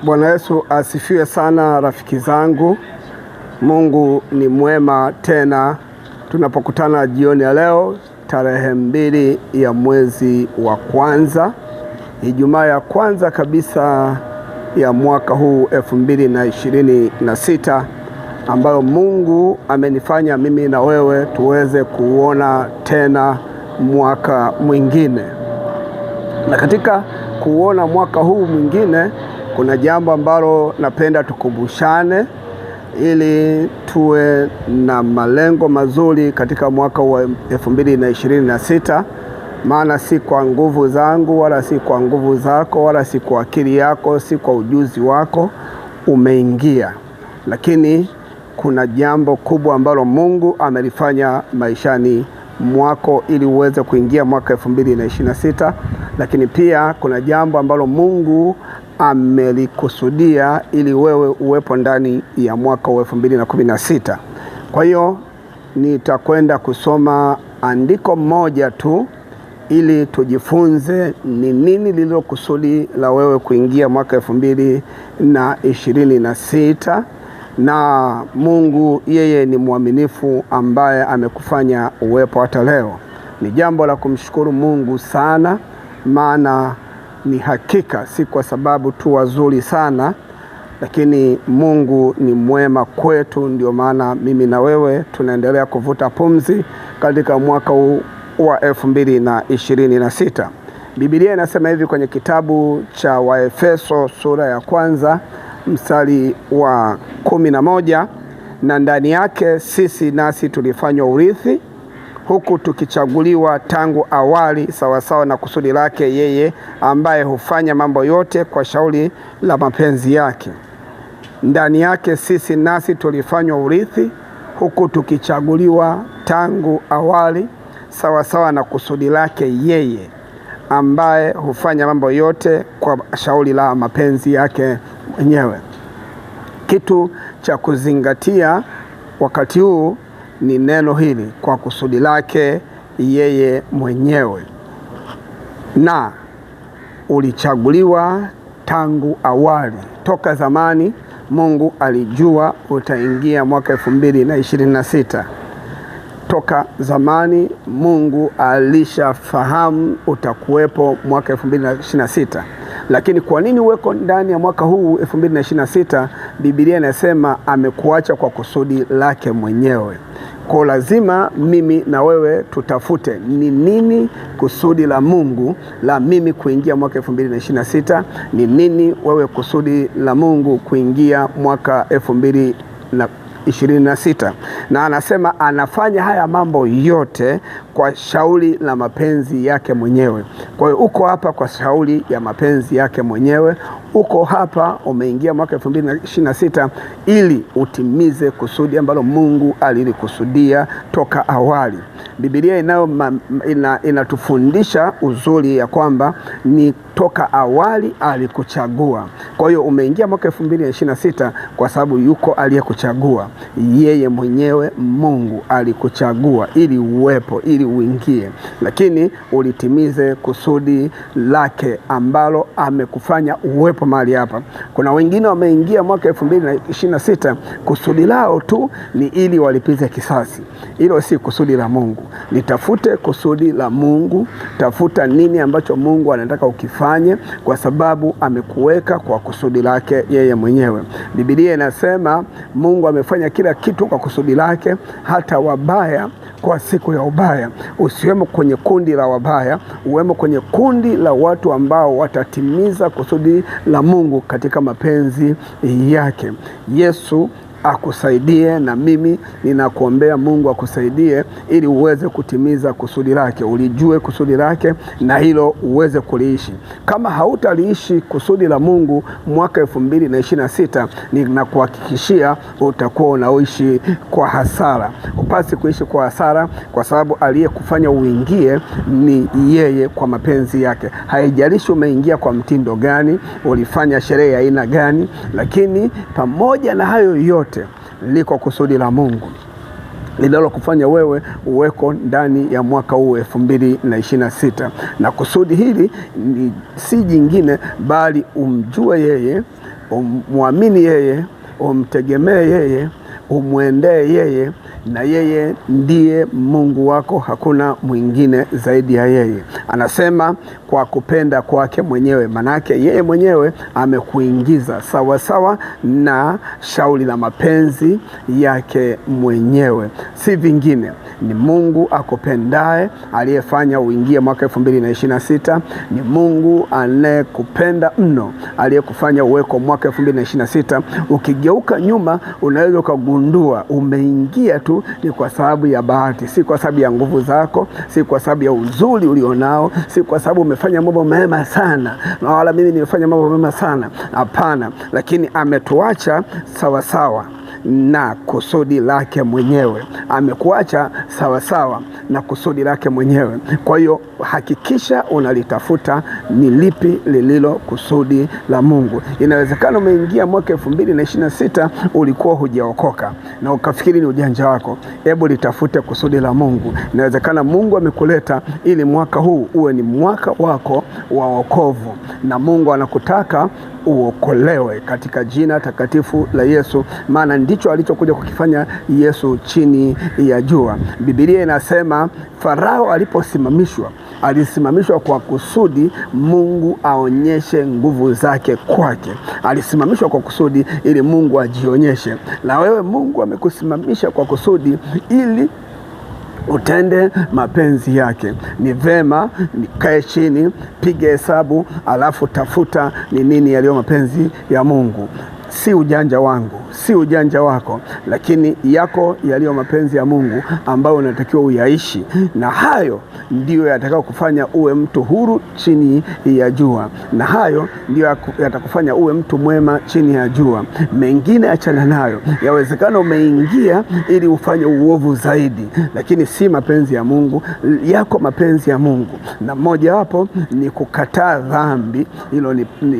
Bwana Yesu asifiwe sana rafiki zangu. Mungu ni mwema tena tunapokutana jioni ya leo tarehe 2 ya mwezi wa kwanza, Ijumaa ya kwanza kabisa ya mwaka huu 2026, ambayo Mungu amenifanya mimi na wewe tuweze kuona tena mwaka mwingine. Na katika kuona mwaka huu mwingine kuna jambo ambalo napenda tukumbushane ili tuwe na malengo mazuri katika mwaka wa 2026. Maana si kwa nguvu zangu wala si kwa nguvu zako wala si kwa akili yako, si kwa ujuzi wako umeingia, lakini kuna jambo kubwa ambalo Mungu amelifanya maishani mwako ili uweze kuingia mwaka 2026. Lakini pia kuna jambo ambalo Mungu amelikusudia ili wewe uwepo ndani ya mwaka wa 2016. Kwa hiyo nitakwenda kusoma andiko moja tu ili tujifunze ni nini lilo kusudi la wewe kuingia mwaka 2026. Na Mungu yeye ni mwaminifu ambaye amekufanya uwepo hata leo. Ni jambo la kumshukuru Mungu sana, maana ni hakika si kwa sababu tu wazuri sana, lakini Mungu ni mwema kwetu. Ndio maana mimi na wewe tunaendelea kuvuta pumzi katika mwaka huu wa 2026. Biblia inasema hivi kwenye kitabu cha Waefeso sura ya 1 mstari wa 11, na ndani yake sisi nasi tulifanywa urithi, huku tukichaguliwa tangu awali sawasawa na kusudi lake yeye ambaye hufanya mambo yote kwa shauri la mapenzi yake. Ndani yake sisi nasi tulifanywa urithi, huku tukichaguliwa tangu awali sawasawa na kusudi lake yeye ambaye hufanya mambo yote kwa shauri la mapenzi yake mwenyewe. Kitu cha kuzingatia wakati huu ni neno hili, kwa kusudi lake yeye mwenyewe. Na ulichaguliwa tangu awali, toka zamani Mungu alijua utaingia mwaka 2026. Toka zamani Mungu alishafahamu utakuwepo mwaka 2026. Lakini kwa nini uweko ndani ya mwaka huu 2026? Biblia inasema amekuacha kwa kusudi lake mwenyewe. Kwa lazima mimi na wewe tutafute ni nini kusudi la Mungu la mimi kuingia mwaka 2026. Ni nini wewe kusudi la Mungu kuingia mwaka 2026. Na anasema anafanya haya mambo yote kwa shauri la mapenzi yake mwenyewe. Kwa hiyo uko hapa kwa shauri ya mapenzi yake mwenyewe. Uko hapa umeingia mwaka 2026 ili utimize kusudi ambalo Mungu alilikusudia toka awali. Biblia inatufundisha uzuri ya kwamba ni toka awali alikuchagua. Kwa hiyo umeingia mwaka 2026 kwa sababu yuko aliyekuchagua. Yeye mwenyewe Mungu alikuchagua ili uwepo, ili uingie, lakini ulitimize kusudi lake ambalo amekufanya uwepo mahali hapa. Kuna wengine wameingia mwaka 2026 kusudi lao tu ni ili walipize kisasi. Hilo si kusudi la Mungu. Nitafute kusudi la Mungu, tafuta nini ambacho Mungu anataka ukifanye, kwa sababu amekuweka kwa kusudi lake yeye mwenyewe. Biblia inasema Mungu amefanya kila kitu kwa kusudi lake, hata wabaya kwa siku ya ubaya. Usiwemo kwenye kundi la wabaya, uwemo kwenye kundi la watu ambao watatimiza kusudi la Mungu katika mapenzi yake. Yesu akusaidie, na mimi ninakuombea Mungu akusaidie ili uweze kutimiza kusudi lake, ulijue kusudi lake na hilo uweze kuliishi. Kama hautaliishi kusudi la Mungu mwaka 2026, ninakuhakikishia utakuwa unaishi kwa hasara. Upasi kuishi kwa hasara, kwa sababu aliyekufanya uingie ni yeye kwa mapenzi yake. Haijalishi umeingia kwa mtindo gani, ulifanya sherehe ya aina gani, lakini pamoja na hayo yote liko kusudi la Mungu. linalokufanya wewe uweko ndani ya mwaka huu 2026. Na kusudi hili ni si jingine bali umjue yeye, umwamini yeye, umtegemee yeye, umwendee yeye, na yeye ndiye Mungu wako, hakuna mwingine zaidi ya yeye. Anasema kwa kupenda kwake mwenyewe, manake yeye mwenyewe amekuingiza sawa sawa na shauri la mapenzi yake mwenyewe, si vingine. Ni Mungu akupendaye aliyefanya uingie mwaka 2026. Ni Mungu anayekupenda mno aliyekufanya uweko mwaka 2026. Ukigeuka nyuma unaweza ukagundua umeingia tu ni kwa sababu ya bahati, si kwa sababu ya nguvu zako, si kwa sababu ya uzuri ulionao, si kwa sababu umefanya mambo mema sana, na wala mimi nimefanya mambo mema sana. Hapana, lakini ametuacha sawa sawa na kusudi lake mwenyewe. Amekuacha sawa sawa na kusudi lake mwenyewe. Kwa hiyo hakikisha unalitafuta ni lipi lililo kusudi la Mungu. Inawezekana umeingia mwaka 2026 ulikuwa hujaokoka na ukafikiri ni ujanja wako. Hebu litafute kusudi la Mungu. Inawezekana Mungu amekuleta ili mwaka huu uwe ni mwaka wako wa wokovu, na Mungu anakutaka uokolewe katika jina takatifu la Yesu, maana ndicho alichokuja kukifanya Yesu chini ya jua. Biblia inasema Farao alisimamishwa kwa kusudi Mungu aonyeshe nguvu zake kwake. Alisimamishwa kwa kusudi ili Mungu ajionyeshe. Na wewe Mungu amekusimamisha kwa kusudi ili utende mapenzi yake. Ni vema nikae chini, piga hesabu, alafu tafuta ni nini yaliyo mapenzi ya Mungu. Si ujanja wangu, si ujanja wako, lakini yako yaliyo mapenzi ya Mungu ambayo unatakiwa uyaishi, na hayo ndiyo yatakao kufanya uwe mtu huru chini ya jua, na hayo ndiyo yatakufanya uwe mtu mwema chini ya jua. Mengine achana nayo. Yawezekana umeingia ili ufanye uovu zaidi, lakini si mapenzi ya Mungu. Yako mapenzi ya Mungu, na moja wapo ni kukataa dhambi. Hilo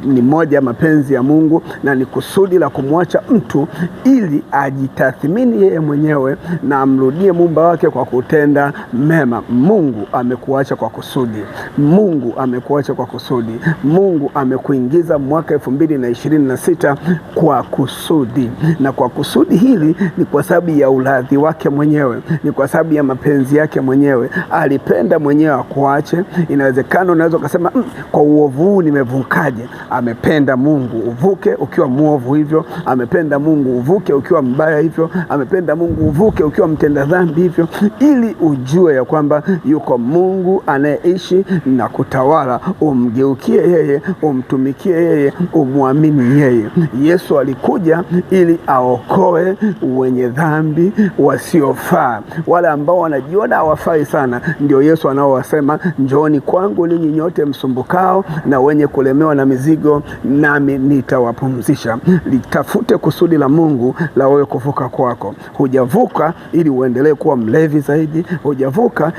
ni moja ya mapenzi ya Mungu, na ni kusudi la kumwacha mtu ili ajitathmini yeye mwenyewe na amrudie Muumba wake kwa kutenda mema. Mungu amekuacha kwa kusudi. Mungu amekuacha kwa kusudi. Mungu amekuingiza mwaka 2026 kwa kusudi, na kwa kusudi hili ni kwa sababu ya uradhi wake mwenyewe, ni kwa sababu ya mapenzi yake mwenyewe. Alipenda mwenyewe akuache. Inawezekana unaweza kusema kwa uovu huu nimevukaje? Amependa Mungu uvuke ukiwa muovu hivyo, amependa Mungu uvuke ukiwa mbaya hivyo, amependa Mungu uvuke ukiwa mtenda dhambi hivyo, ili ujue ya kwamba yuko Mungu anayeishi na kutawala. Umgeukie yeye, umtumikie yeye, umwamini yeye. Yesu alikuja ili aokoe wenye dhambi wasiofaa, wale ambao wanajiona hawafai sana. Ndio Yesu anaowasema, njooni kwangu ninyi nyote msumbukao na wenye kulemewa na mizigo, nami nitawapumzisha. Litafute kusudi la Mungu la wewe kuvuka kwako. Hujavuka ili uendelee kuwa mlevi zaidi, hujavuka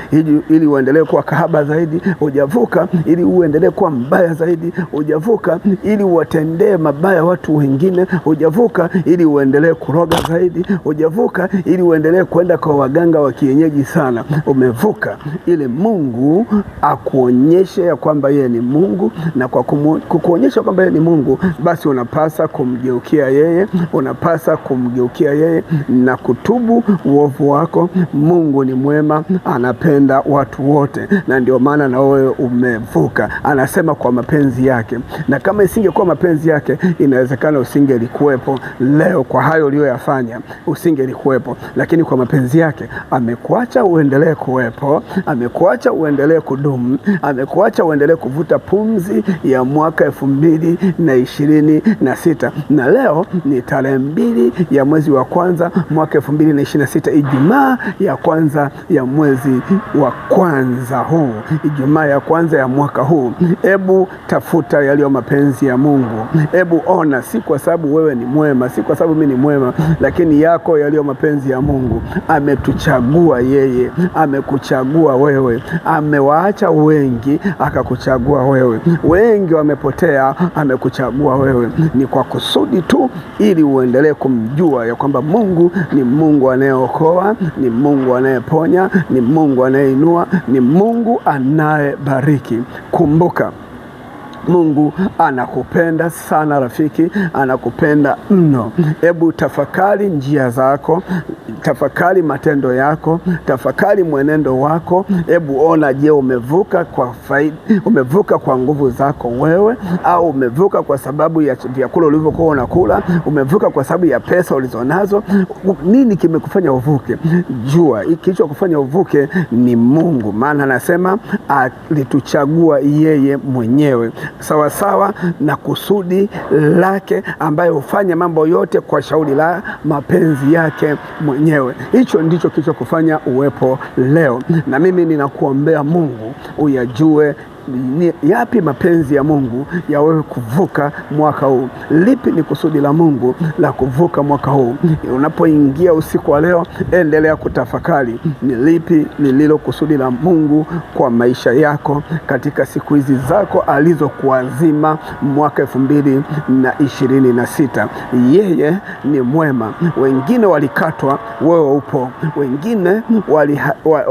ili uendelee kuwa kahaba zaidi, hujavuka ili uendelee kuwa mbaya zaidi, hujavuka ili uwatendee mabaya watu wengine, hujavuka ili uendelee kuroga zaidi, hujavuka ili uendelee kwenda kwa waganga wa kienyeji sana. Umevuka ili Mungu akuonyeshe ya kwamba yeye ni Mungu, na kwa kukuonyesha kwamba yeye ni Mungu, basi unapasa kumgeukia yeye, unapasa kumgeukia yeye na kutubu uovu wako. Mungu ni mwema, anapenda watu wote, na ndio maana na wewe umevuka. Anasema kwa mapenzi yake, na kama isingekuwa mapenzi yake, inawezekana usingelikuwepo leo. Kwa hayo uliyoyafanya usingelikuwepo, lakini kwa mapenzi yake amekuacha uendelee kuwepo, amekuacha uendelee kudumu, amekuacha uendelee kuvuta pumzi ya mwaka 2026. Na leo ni tarehe 2 ya mwezi wa kwanza mwaka 2026, Ijumaa ya kwanza ya mwezi wa kwanza huu, Ijumaa ya kwanza ya mwaka huu. Ebu tafuta yaliyo mapenzi ya Mungu. Ebu ona, si kwa sababu wewe ni mwema, si kwa sababu mimi ni mwema, lakini yako yaliyo mapenzi ya Mungu. Ametuchagua yeye, amekuchagua wewe. Amewaacha wengi akakuchagua wewe. Wengi wamepotea, amekuchagua wewe. Ni kwa kusudi kusudi tu ili uendelee kumjua ya kwamba Mungu ni Mungu anayeokoa, ni Mungu anayeponya, ni Mungu anayeinua, ni Mungu anayebariki. Kumbuka, Mungu anakupenda sana rafiki, anakupenda mno. Hebu tafakari njia zako, tafakari matendo yako, tafakari mwenendo wako. Hebu ona, je, umevuka kwa faida, umevuka kwa nguvu zako wewe, au umevuka kwa sababu ya vyakula ulivyokuwa unakula? Umevuka kwa sababu ya pesa ulizonazo? Nini kimekufanya uvuke? Jua kilichokufanya uvuke ni Mungu, maana anasema alituchagua yeye mwenyewe sawasawa na kusudi lake, ambaye hufanya mambo yote kwa shauri la mapenzi yake mwenyewe. Hicho ndicho kilichokufanya uwepo leo, na mimi ninakuombea Mungu uyajue ni yapi mapenzi ya Mungu ya wewe kuvuka mwaka huu. Lipi ni kusudi la Mungu la kuvuka mwaka huu? Unapoingia usiku wa leo, endelea kutafakari ni lipi lililo kusudi la Mungu kwa maisha yako katika siku hizi zako alizokuazima mwaka 2026. Yeye ni mwema. Wengine walikatwa, wewe upo. Wengine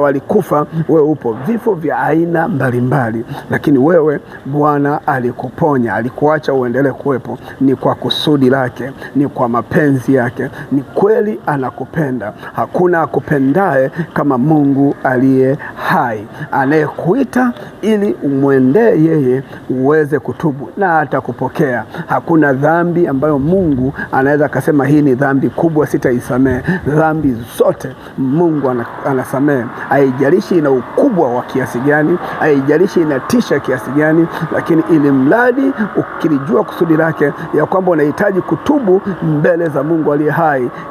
walikufa, wewe upo. Vifo vya aina mbalimbali, lakini wewe Bwana alikuponya, alikuacha uendelee kuwepo. Ni kwa kusudi lake, ni kwa mapenzi yake. Ni kweli anakupenda. Hakuna akupendaye kama Mungu aliye hai, anayekuita ili umwendee yeye uweze kutubu na atakupokea. Hakuna dhambi ambayo Mungu anaweza akasema hii ni dhambi kubwa sitaisamehe. Dhambi zote Mungu anasamehe, haijalishi ina ukubwa wa kiasi gani, haijalishi inatisha kiasi gani, lakini ili mradi ukilijua kusudi lake ya kwamba unahitaji kutubu mbele za Mungu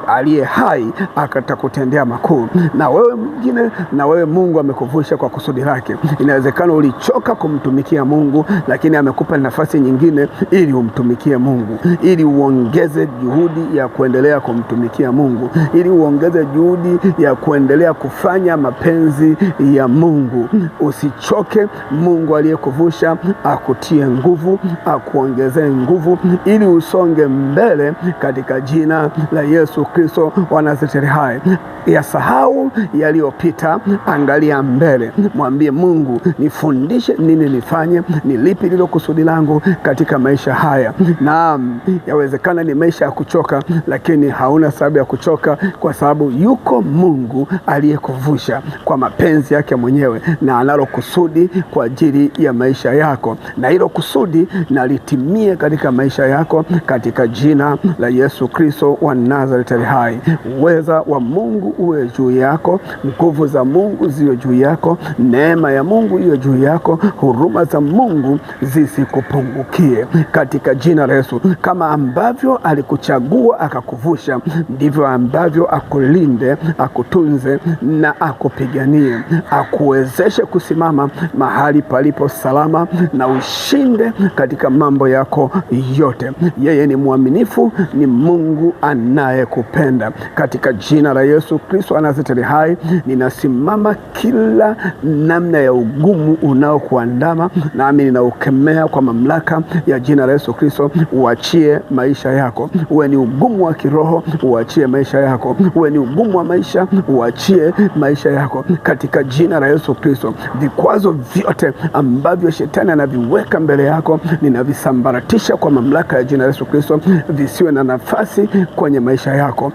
aliye hai akatakutendea makuu. Na wewe mwingine, na wewe Mungu amekuvusha kwa kusudi lake. Inawezekana ulichoka kumtumikia Mungu, lakini amekupa nafasi nyingine ili umtumikie Mungu, ili uongeze juhudi ya kuendelea kumtumikia Mungu, ili uongeze juhudi ya kuendelea kufanya mapenzi ya Mungu. Usichoke. Mungu aliyekuvusha akutie nguvu, akuongezee nguvu ili usonge mbele katika jina la Yesu Kristo wa Nazareti hai. Yasahau yaliyopita, angalia mbele. Mwambie Mungu, nifundishe nini nifanye, ni lipi lilo kusudi langu katika maisha haya. Naam, yawezekana ni maisha ya kuchoka, lakini hauna sababu ya kuchoka, kwa sababu yuko Mungu aliyekuvusha kwa mapenzi yake mwenyewe, na analo kusudi kwa ajili ya maisha yako, na hilo kusudi na litimie katika maisha yako katika jina la Yesu Kristo wa Nazareti hai. Uweza wa Mungu uwe juu yako, nguvu za Mungu ziwe juu yako, neema ya Mungu iwe juu yako, huruma za Mungu zisikupungukie katika jina la Yesu. Kama ambavyo alikuchagua akakuvusha, ndivyo ambavyo akulinde, akutunze na akupiganie, akuwezeshe kusimama mahali palipo salama na ushinde katika mambo yako yote. Yeye ni mwaminifu, ni Mungu anayekupenda. Katika jina la Yesu Kristo Nazareti hai, ninasimama kila namna ya ugumu unaokuandama, nami ninaukemea kwa mamlaka ya jina la Yesu Kristo. Uachie maisha yako. Uwe ni ugumu wa kiroho, uachie maisha yako. Uwe ni ugumu wa maisha, uachie maisha yako katika jina la Yesu Kristo. Vikwazo vyote ambavyo shetani anaviweka mbele yako, ninavisambaratisha kwa mamlaka ya jina la Yesu Kristo. Visiwe na nafasi kwenye maisha yako.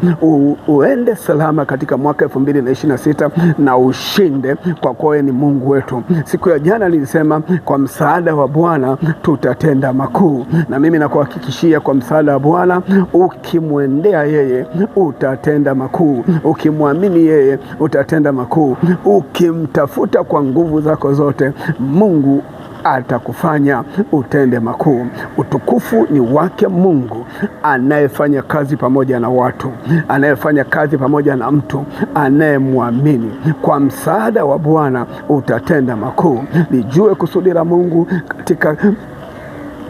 Uende salama katika mwaka 2026 na ushinde, kwa kuwa ni Mungu wetu. Siku ya jana nilisema kwa msaada wa Bwana tutatenda makuu, na mimi nakuhakikishia kwa msaada wa Bwana, ukimwendea yeye utatenda makuu. Ukimwamini yeye utatenda makuu. Ukimtafuta kwa nguvu zako zote, Mungu atakufanya utende makuu. Utukufu ni wake Mungu anayefanya kazi pamoja na watu, anayefanya kazi pamoja na mtu anayemwamini. Kwa msaada wa Bwana utatenda makuu. Lijue kusudi la Mungu katika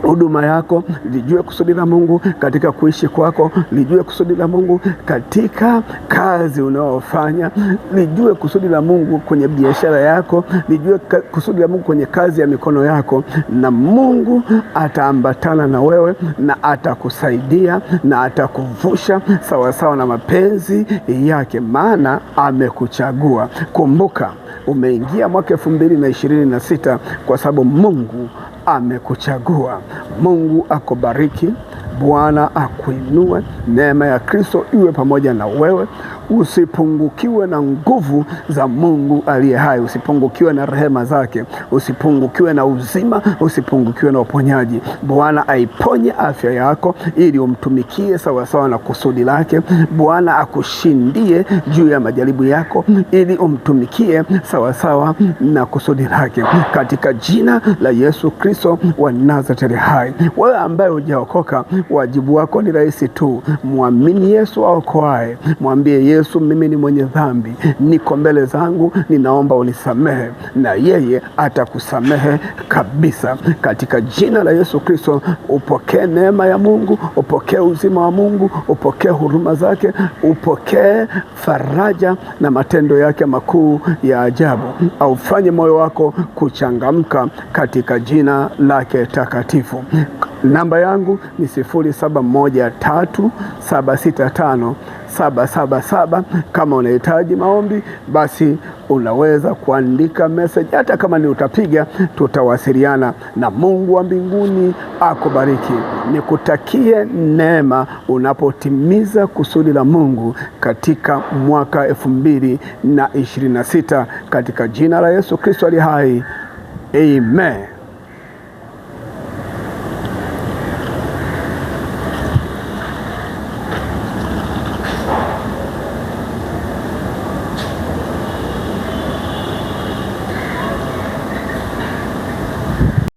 huduma yako, lijue kusudi la Mungu katika kuishi kwako, lijue kusudi la Mungu katika kazi unayofanya, lijue kusudi la Mungu kwenye biashara yako, lijue kusudi la Mungu kwenye kazi ya mikono yako, na Mungu ataambatana na wewe na atakusaidia na atakuvusha sawasawa na mapenzi yake, maana amekuchagua. Kumbuka, umeingia mwaka 2026 kwa sababu Mungu amekuchagua. Mungu akubariki, Bwana akuinue, neema ya Kristo iwe pamoja na wewe. Usipungukiwe na nguvu za Mungu aliye hai, usipungukiwe na rehema zake, usipungukiwe na uzima, usipungukiwe na uponyaji. Bwana aiponye afya yako ili umtumikie sawasawa na kusudi lake. Bwana akushindie juu ya majaribu yako ili umtumikie sawasawa na kusudi lake, katika jina la Yesu Kristo wa Nazareti hai. Wewe ambaye hujaokoka, wajibu wako ni rahisi tu. Muamini Yesu aokoaye. Mwambie Yesu, mimi ni mwenye dhambi, niko mbele zangu, ninaomba unisamehe, na yeye atakusamehe kabisa. Katika jina la Yesu Kristo, upokee neema ya Mungu, upokee uzima wa Mungu, upokee huruma zake, upokee faraja na matendo yake makuu ya ajabu. Aufanye moyo wako kuchangamka katika jina lake takatifu. Namba yangu ni 0713765777. Kama unahitaji maombi, basi unaweza kuandika message. Hata kama ni utapiga, tutawasiliana. Na Mungu wa mbinguni akubariki. Nikutakie neema unapotimiza kusudi la Mungu katika mwaka 2026 katika jina la Yesu Kristo aliye hai. Amen.